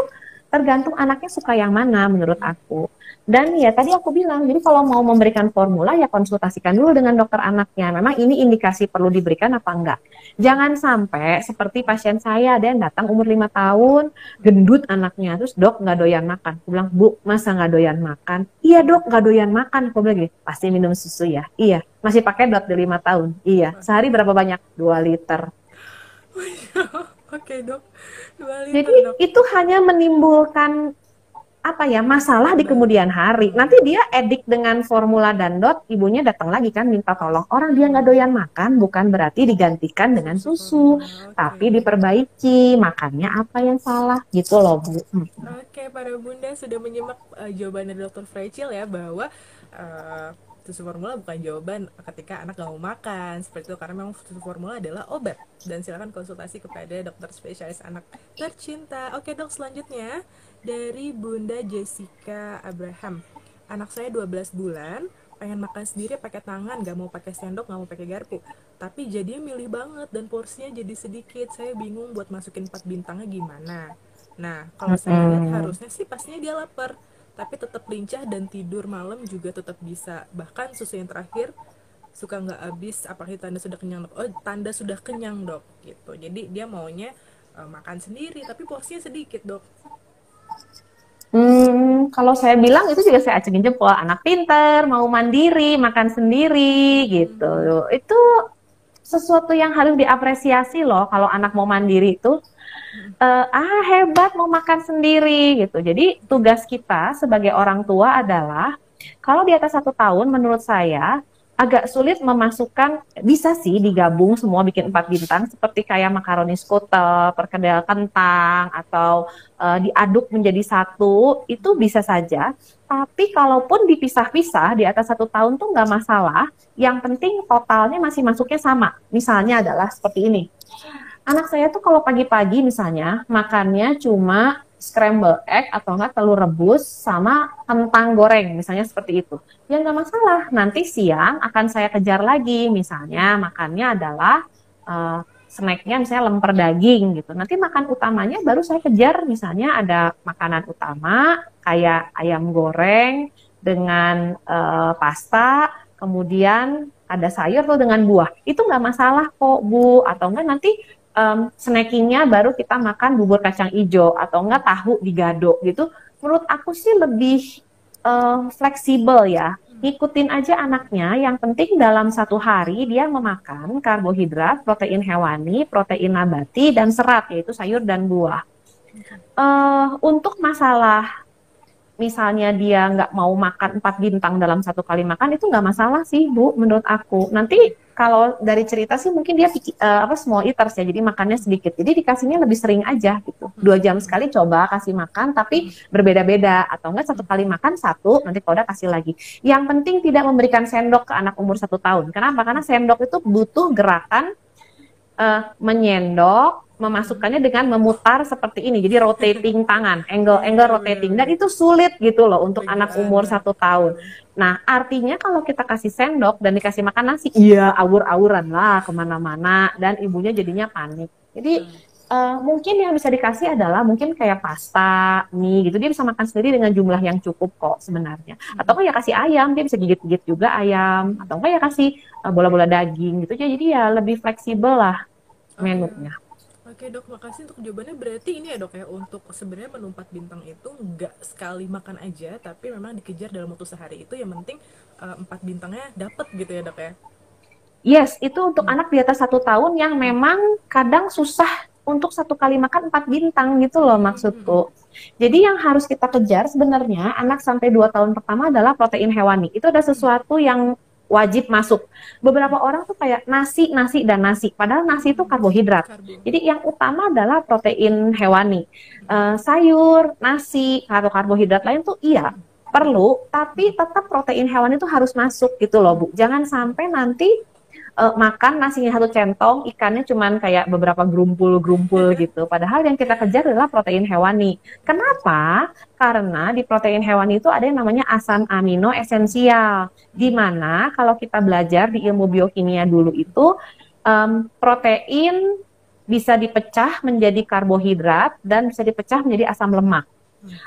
tergantung anaknya suka yang mana menurut aku. Dan ya tadi aku bilang, jadi kalau mau memberikan formula ya konsultasikan dulu dengan dokter anaknya. Memang ini indikasi perlu diberikan apa enggak. Jangan sampai seperti pasien saya, ada yang datang umur 5 tahun, gendut anaknya, terus dok nggak doyan makan. Aku bilang, Bu, masa nggak doyan makan? Iya dok, nggak doyan makan. Aku bilang gini, pasti minum susu ya? Iya. Masih pakai dot di 5 tahun? Iya. Sehari berapa banyak? 2 liter. Oke dok, 2 liter Jadi dok. itu hanya menimbulkan masalah di Beban. kemudian hari. Nanti dia edik dengan formula dan dot, ibunya datang lagi kan minta tolong. Orang dia nggak doyan makan bukan berarti digantikan dengan Susu susu, formula, oke. tapi diperbaiki makannya apa yang salah gitu loh Bu. Oke, para bunda sudah menyimak jawaban dari dokter Frechil ya, bahwa uh, susu formula bukan jawaban ketika anak gak mau makan seperti itu, karena memang susu formula adalah obat. Dan silakan konsultasi kepada dokter spesialis anak tercinta. Oke dok, selanjutnya dari Bunda Jessica Abraham. Anak saya 12 bulan, pengen makan sendiri pakai tangan, gak mau pakai sendok, gak mau pakai garpu, tapi jadinya milih banget dan porsinya jadi sedikit. Saya bingung buat masukin 4 bintangnya gimana. Nah, kalau saya lihat Mm-mm. harusnya sih pastinya dia lapar, tapi tetap lincah dan tidur malam juga tetap bisa. Bahkan susu yang terakhir suka nggak habis, apalagi tanda sudah kenyang dok. Oh, tanda sudah kenyang dok, gitu. Jadi dia maunya makan sendiri, tapi porsinya sedikit dok. Kalau saya bilang itu juga saya acungin jempol, anak pinter, mau mandiri, makan sendiri gitu. Itu sesuatu yang harus diapresiasi loh kalau anak mau mandiri itu. Hebat mau makan sendiri gitu. Jadi tugas kita sebagai orang tua adalah kalau di atas 1 tahun menurut saya agak sulit memasukkan, bisa sih digabung semua bikin 4 bintang seperti kayak makaroni skutel, perkedel kentang atau diaduk menjadi satu, itu bisa saja. Tapi kalaupun dipisah-pisah di atas 1 tahun tuh nggak masalah. Yang penting totalnya masih masuknya sama. Misalnya adalah seperti ini. Anak saya tuh kalau pagi-pagi misalnya makannya cuma scramble egg atau enggak telur rebus sama kentang goreng, misalnya seperti itu. Ya nggak masalah. Nanti siang akan saya kejar lagi, misalnya makannya adalah snacknya misalnya lemper daging gitu. Nanti makan utamanya baru saya kejar, misalnya ada makanan utama kayak ayam goreng dengan pasta, kemudian ada sayur tuh dengan buah. Itu nggak masalah kok Bu. Atau enggak nanti snackingnya baru kita makan bubur kacang ijo atau enggak tahu digado gitu. Menurut aku sih lebih fleksibel ya. Ngikutin aja anaknya, yang penting dalam satu hari dia memakan karbohidrat, protein hewani, protein nabati, dan serat, yaitu sayur dan buah. Untuk masalah misalnya dia nggak mau makan 4 bintang dalam satu kali makan, itu nggak masalah sih Bu, menurut aku. Nanti kalau dari cerita sih mungkin dia small eaters ya, jadi makannya sedikit, jadi dikasihnya lebih sering aja gitu, 2 jam sekali coba kasih makan, tapi berbeda-beda, atau enggak satu kali makan satu, nanti kalau udah kasih lagi. Yang penting tidak memberikan sendok ke anak umur 1 tahun. Kenapa? Karena sendok itu butuh gerakan menyendok, memasukkannya dengan memutar seperti ini, jadi rotating tangan, angle rotating, dan itu sulit gitu loh untuk Bagi anak umur anak. 1 tahun. Nah, artinya kalau kita kasih sendok dan dikasih makan nasi, iya awur-awuran lah kemana-mana, dan ibunya jadinya panik. Jadi mungkin yang bisa dikasih adalah mungkin kayak pasta, mie gitu, dia bisa makan sendiri dengan jumlah yang cukup kok sebenarnya. Atau ya kasih ayam, dia bisa gigit-gigit juga ayam, atau enggak ya kasih bola-bola daging gitu. Jadi ya lebih fleksibel lah Oke. menunya. Oke dok, makasih untuk jawabannya. Berarti ini ya dok ya, untuk sebenarnya menu 4 bintang itu nggak sekali makan aja, tapi memang dikejar dalam waktu sehari itu, yang penting 4 bintangnya dapet gitu ya dok ya. Yes, itu untuk anak di atas 1 tahun yang memang kadang susah untuk satu kali makan 4 bintang gitu loh maksudku. Jadi yang harus kita kejar sebenarnya anak sampai 2 tahun pertama adalah protein hewani. Itu ada sesuatu yang wajib masuk. Beberapa orang tuh kayak nasi, nasi, dan nasi. Padahal nasi itu karbohidrat. Karbo. Jadi yang utama adalah protein hewani. Sayur, nasi, atau karbohidrat lain tuh iya perlu, tapi tetap protein hewani itu harus masuk gitu loh Bu. Jangan sampai nanti makan nasinya 1 centong, ikannya cuman kayak beberapa gerumpul-gerumpul gitu. Padahal yang kita kejar adalah protein hewani. Kenapa? Karena di protein hewani itu ada yang namanya asam amino esensial. Di mana kalau kita belajar di ilmu biokimia dulu itu, protein bisa dipecah menjadi karbohidrat dan bisa dipecah menjadi asam lemak.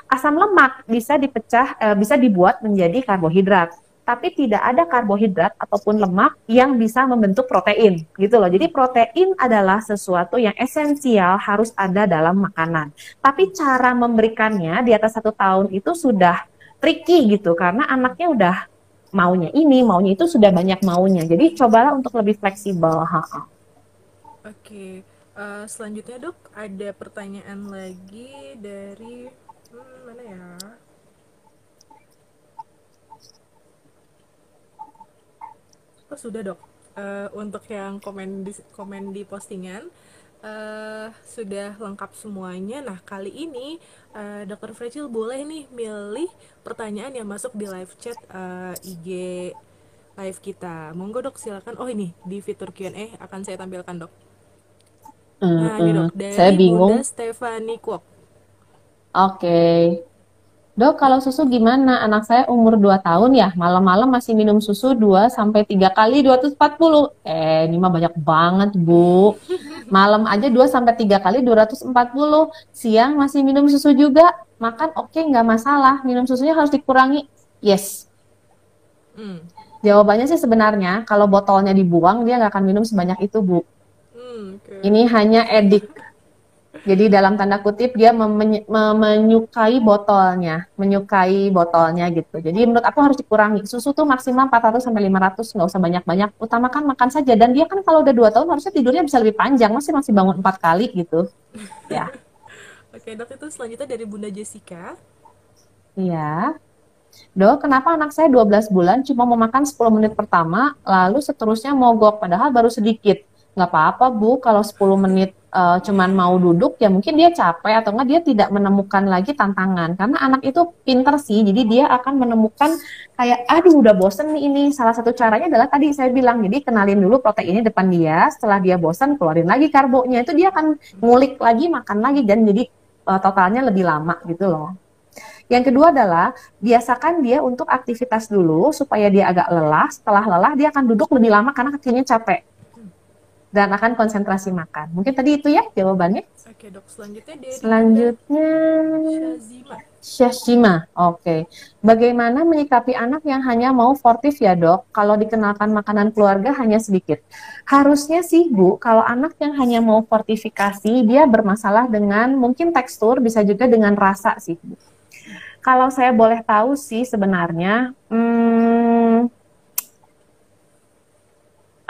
Asam lemak bisa dipecah, bisa dibuat menjadi karbohidrat, tapi tidak ada karbohidrat ataupun lemak yang bisa membentuk protein, gitu loh. Jadi protein adalah sesuatu yang esensial harus ada dalam makanan. Tapi cara memberikannya di atas 1 tahun itu sudah tricky gitu, karena anaknya udah maunya ini, maunya itu, sudah banyak maunya. Jadi cobalah untuk lebih fleksibel. Oke, selanjutnya dok, ada pertanyaan lagi dari mana ya? Oh sudah dok. Untuk yang komen di postingan sudah lengkap semuanya. Nah kali ini Dokter Fracil boleh nih milih pertanyaan yang masuk di live chat IG live kita. Monggo dok silakan. Oh ini di fitur Q&A akan saya tampilkan dok. Nah ini dok Saya dari Bunda bingung. Stefani Kwok. Oke. Dok, kalau susu gimana? Anak saya umur 2 tahun ya, malam-malam masih minum susu 2 sampai 3 kali 240. Ini mah banyak banget, Bu. Malam aja 2 sampai 3 kali 240. Siang masih minum susu juga. Makan oke, nggak masalah. Minum susunya harus dikurangi. Yes. Hmm. Jawabannya sih sebenarnya, kalau botolnya dibuang, dia nggak akan minum sebanyak itu, Bu. Okay. Ini hanya edik. Jadi dalam tanda kutip dia menyukai botolnya gitu. Jadi menurut aku harus dikurangi. Susu tuh maksimal 400 sampai 500, nggak usah banyak-banyak. Utamakan makan saja. Dan dia kan kalau udah 2 tahun harusnya tidurnya bisa lebih panjang, masih bangun 4 kali gitu. Ya. Oke, dok, itu selanjutnya dari Bunda Jessica. Iya. Dok, kenapa anak saya 12 bulan cuma mau makan 10 menit pertama, lalu seterusnya mogok, padahal baru sedikit. Nggak apa-apa, Bu, kalau 10 menit cuman mau duduk, ya mungkin dia capek atau enggak dia tidak menemukan lagi tantangan. Karena anak itu pinter sih, jadi dia akan menemukan kayak, aduh udah bosen nih ini. Salah satu caranya adalah tadi saya bilang, jadi kenalin dulu proteinnya depan dia, setelah dia bosan keluarin lagi karbonya, itu dia akan ngulik lagi, makan lagi, dan jadi totalnya lebih lama gitu loh. Yang kedua adalah biasakan dia untuk aktivitas dulu supaya dia agak lelah. Setelah lelah dia akan duduk lebih lama karena kakinya capek dan akan konsentrasi makan. Mungkin tadi itu ya jawabannya. Oke dok, selanjutnya dari Bunda Selanjutnya Syazima. Syashima. Oke. Bagaimana menyikapi anak yang hanya mau sportif ya dok? Kalau dikenalkan makanan keluarga hanya sedikit. Harusnya sih Bu, kalau anak yang hanya mau fortifikasi, dia bermasalah dengan mungkin tekstur, bisa juga dengan rasa sih Bu. Kalau saya boleh tahu sih sebenarnya,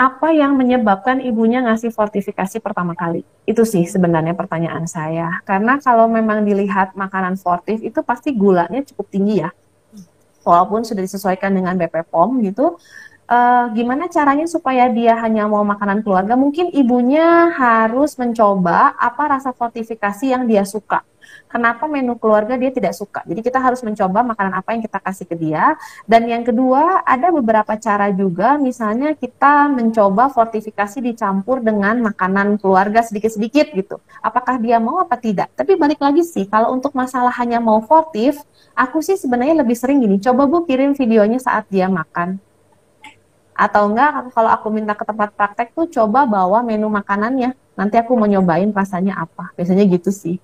apa yang menyebabkan ibunya ngasih fortifikasi pertama kali? Itu sih sebenarnya pertanyaan saya. Karena kalau memang dilihat makanan fortif itu pasti gulanya cukup tinggi ya. Walaupun sudah disesuaikan dengan BP POM gitu. Gimana caranya supaya dia hanya mau makanan keluarga? Mungkin ibunya harus mencoba apa rasa fortifikasi yang dia suka. Kenapa menu keluarga dia tidak suka? Jadi kita harus mencoba makanan apa yang kita kasih ke dia. Dan yang kedua, ada beberapa cara juga, misalnya kita mencoba fortifikasi dicampur dengan makanan keluarga sedikit-sedikit gitu. Apakah dia mau apa tidak? Tapi balik lagi sih, kalau untuk masalah hanya mau fortif, aku sih sebenarnya lebih sering gini, coba Bu kirim videonya saat dia makan. Atau enggak, kalau aku minta ke tempat praktek tuh coba bawa menu makanannya. Nanti aku mau nyobain rasanya apa. Biasanya gitu sih.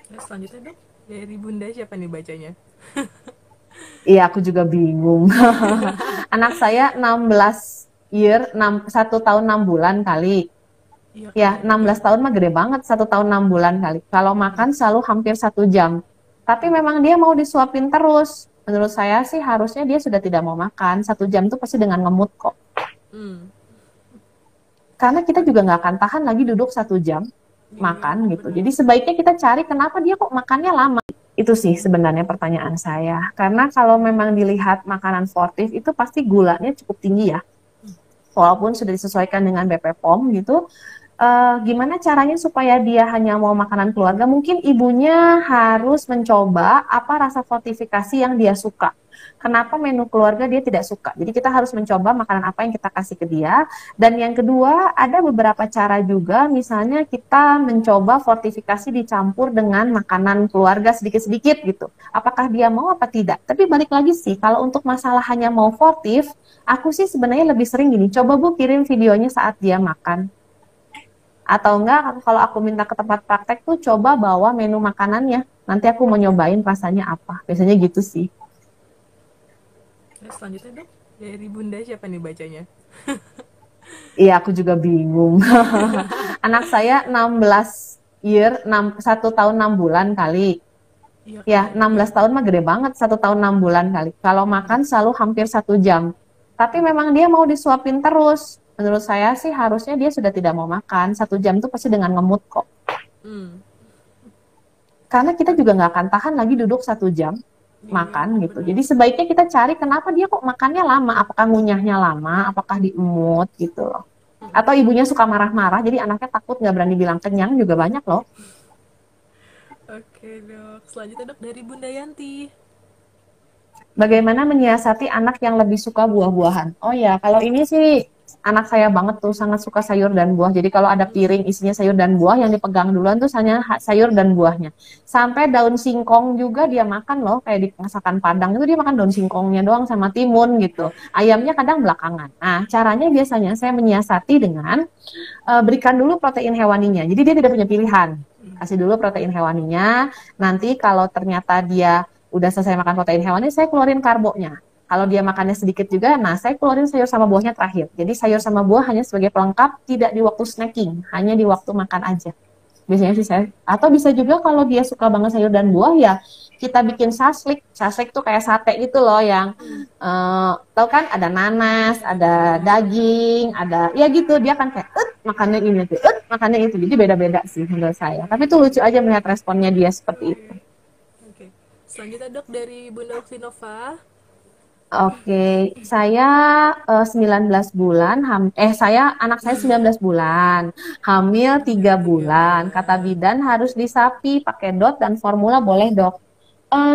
Nah, selanjutnya dok, dari Bunda siapa nih bacanya? Iya, aku juga bingung. Anak saya 16 year, 1 tahun 6 bulan kali. Iya Ya, kayaknya 16 tahun mah gede banget, 1 tahun 6 bulan kali. Kalau makan selalu hampir 1 jam. Tapi memang dia mau disuapin terus. Menurut saya sih harusnya dia sudah tidak mau makan. 1 jam tuh pasti dengan ngemut kok. Hmm, Karena kita juga nggak akan tahan lagi duduk 1 jam iya makan gitu. benar. Jadi sebaiknya kita cari kenapa dia kok makannya lama. Itu sih sebenarnya pertanyaan saya. Karena kalau memang dilihat makanan sportif itu pasti gulanya cukup tinggi ya. Walaupun sudah disesuaikan dengan BP POM gitu. Gimana caranya supaya dia hanya mau makanan keluarga? Mungkin ibunya harus mencoba apa rasa fortifikasi yang dia suka. Kenapa menu keluarga dia tidak suka? Jadi kita harus mencoba makanan apa yang kita kasih ke dia. Dan yang kedua, ada beberapa cara juga, misalnya kita mencoba fortifikasi dicampur dengan makanan keluarga sedikit-sedikit gitu. Apakah dia mau apa tidak? Tapi balik lagi sih, kalau untuk masalah hanya mau fortif, aku sih sebenarnya lebih sering gini, coba Bu kirim videonya saat dia makan. Atau enggak, kalau aku minta ke tempat praktek tuh coba bawa menu makanannya. Nanti aku mau nyobain rasanya apa. Biasanya gitu sih. Nah, selanjutnya dok, dari Bunda siapa nih bacanya? Iya, aku juga bingung. Anak saya 16 year, 1 tahun 6 bulan kali. Iya Ya, kayaknya 16 tahun mah gede banget, 1 tahun 6 bulan kali. Kalau makan selalu hampir 1 jam. Tapi memang dia mau disuapin terus. Menurut saya sih harusnya dia sudah tidak mau makan. 1 jam tuh pasti dengan ngemut kok. Hmm, Karena kita juga nggak akan tahan lagi duduk 1 jam iya makan gitu. benar. Jadi sebaiknya kita cari kenapa dia kok makannya lama. Apakah ngunyahnya lama, apakah diemut gitu loh. Atau ibunya suka marah-marah, jadi anaknya takut nggak berani bilang kenyang juga banyak loh. Oke dok, selanjutnya dok dari Bunda Yanti. Bagaimana menyiasati anak yang lebih suka buah-buahan? Oh ya, kalau ini sih anak saya banget tuh sangat suka sayur dan buah. Jadi kalau ada piring isinya sayur dan buah, yang dipegang duluan tuh hanya sayur dan buahnya. Sampai daun singkong juga dia makan loh, kayak di masakan Padang itu dia makan daun singkongnya doang sama timun gitu. Ayamnya kadang belakangan. Nah, caranya biasanya saya menyiasati dengan berikan dulu protein hewaninya. Jadi dia tidak punya pilihan. Kasih dulu protein hewaninya. Nanti kalau ternyata dia udah selesai makan protein hewani, saya keluarin karbonya. Kalau dia makannya sedikit juga, nah saya keluarin sayur sama buahnya terakhir. Jadi sayur sama buah hanya sebagai pelengkap, tidak di waktu snacking, hanya di waktu makan aja. Biasanya sih saya. Atau bisa juga kalau dia suka banget sayur dan buah, ya kita bikin saslik. Saslik tuh kayak sate gitu loh, yang tahu kan ada nanas, Iya ada daging, ada ya gitu. Dia kan kayak makannya ini tuh, makannya itu. Jadi beda-beda sih menurut saya. Tapi itu lucu aja melihat responnya dia seperti oke. itu. Oke, selanjutnya dok dari Bunda Oksinova. Oke, saya 19 bulan, anak saya 19 bulan, hamil 3 Tiga bulan. Kata bulan. bidan harus disapi pakai dot dan formula boleh dok.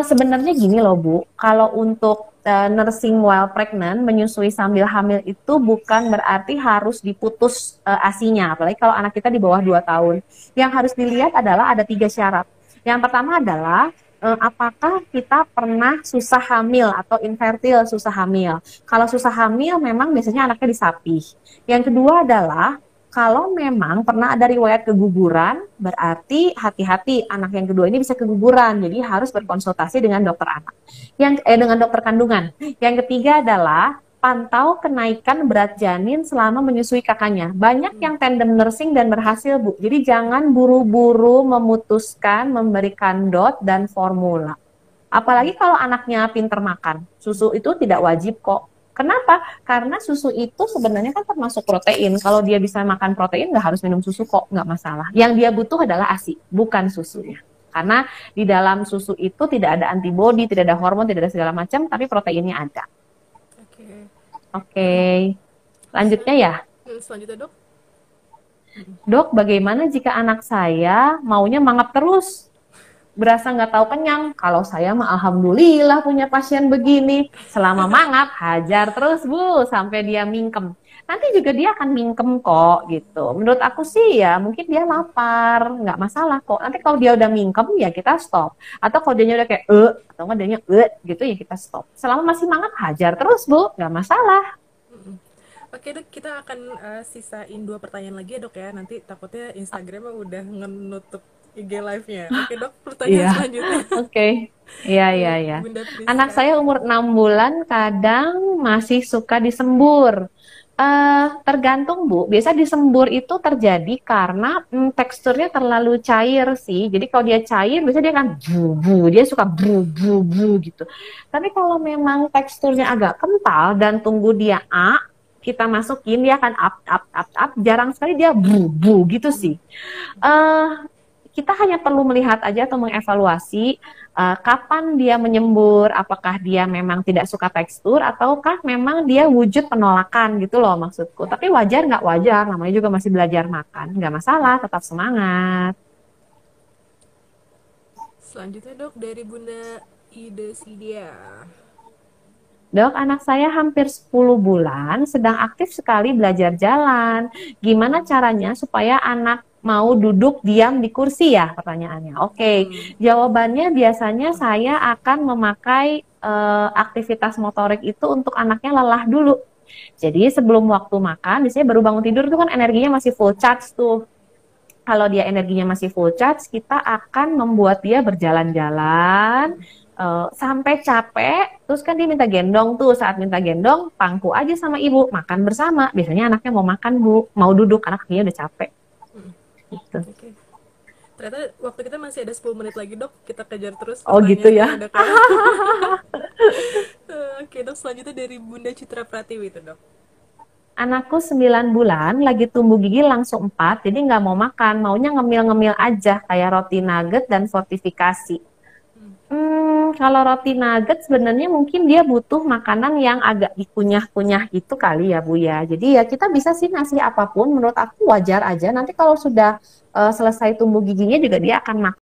Sebenarnya gini loh Bu, kalau untuk nursing while pregnant, menyusui sambil hamil itu bukan berarti harus diputus ASI-nya, apalagi kalau anak kita di bawah 2 tahun. Yang harus dilihat adalah ada 3 syarat. Yang pertama adalah apakah kita pernah susah hamil atau infertil susah hamil. Kalau susah hamil memang biasanya anaknya disapih. Yang kedua adalah kalau memang pernah ada riwayat keguguran, berarti hati-hati anak yang kedua ini bisa keguguran. Jadi harus berkonsultasi dengan dokter anak. Dengan dokter kandungan. Yang ketiga adalah pantau kenaikan berat janin selama menyusui kakaknya. Banyak yang tandem nursing dan berhasil, Bu. Jadi jangan buru-buru memutuskan memberikan dot dan formula. Apalagi kalau anaknya pinter makan. Susu itu tidak wajib kok. Kenapa? Karena susu itu sebenarnya kan termasuk protein. Kalau dia bisa makan protein, nggak harus minum susu kok, nggak masalah. Yang dia butuh adalah ASI, bukan susunya. Karena di dalam susu itu tidak ada antibodi, tidak ada hormon, tidak ada segala macam, tapi proteinnya ada. Oke. Oke, lanjutnya Sel- ya. Selanjutnya dok. Dok, bagaimana jika anak saya maunya mangap terus? Berasa nggak tahu kenyang. Kalau saya mah alhamdulillah punya pasien begini. Selama mangap, hajar terus Bu, sampai dia mingkem. Nanti juga dia akan mingkem kok gitu. Menurut aku sih ya mungkin dia lapar, nggak masalah kok. Nanti kalau dia udah mingkem ya kita stop. Atau kalau dia udah kayak atau nggak dia gitu ya kita stop. Selama masih mangap, hajar terus Bu, nggak masalah. Oke dok, kita akan sisain 2 pertanyaan lagi ya dok ya. Nanti takutnya Instagramnya udah menutup IG live-nya. Oke dok, pertanyaan Iya, selanjutnya. oke. Iya, iya, iya. Bunda Anak Priska. saya umur 6 bulan, kadang masih suka disembur. Tergantung, Bu. Biasa disembur itu terjadi karena teksturnya terlalu cair sih. Jadi kalau dia cair, biasanya dia kan bu-bu. Dia suka bu-bu-bu gitu. Tapi kalau memang teksturnya agak kental dan tunggu dia kita masukin, dia akan up. Jarang sekali dia bu-bu gitu sih. Eh, kita hanya perlu melihat aja atau mengevaluasi kapan dia menyembur, apakah dia memang tidak suka tekstur ataukah memang dia wujud penolakan gitu loh maksudku. Tapi wajar nggak wajar, namanya juga masih belajar makan, nggak masalah, tetap semangat. Selanjutnya dok dari Bunda Ide Sidia. Dok, anak saya hampir 10 bulan, sedang aktif sekali belajar jalan. Gimana caranya supaya anak mau duduk diam di kursi ya? Pertanyaannya. Oke, jawabannya biasanya saya akan memakai aktivitas motorik itu untuk anaknya lelah dulu. Jadi sebelum waktu makan, biasanya baru bangun tidur itu kan energinya masih full charge tuh. Kalau dia energinya masih full charge, kita akan membuat dia berjalan-jalan sampai capek, terus kan dia minta gendong tuh. Saat minta gendong, pangku aja sama ibu, makan bersama. Biasanya anaknya mau makan Bu, mau duduk karena kakinya udah capek. Gitu. Oke. Ternyata waktu kita masih ada 10 menit lagi dok. Kita kejar terus Oh gitu pertanyaannya ya. dok ya. Oke dok, selanjutnya dari Bunda Citra Pratiwi itu dok. Anakku 9 bulan, lagi tumbuh gigi langsung 4, jadi nggak mau makan, maunya ngemil-ngemil aja, kayak roti nugget dan fortifikasi. Kalau roti nugget sebenarnya mungkin dia butuh makanan yang agak dikunyah-kunyah gitu kali ya Bu ya. Jadi ya kita bisa sih ngasih apapun, menurut aku wajar aja. Nanti kalau sudah selesai tumbuh giginya juga dia akan makan.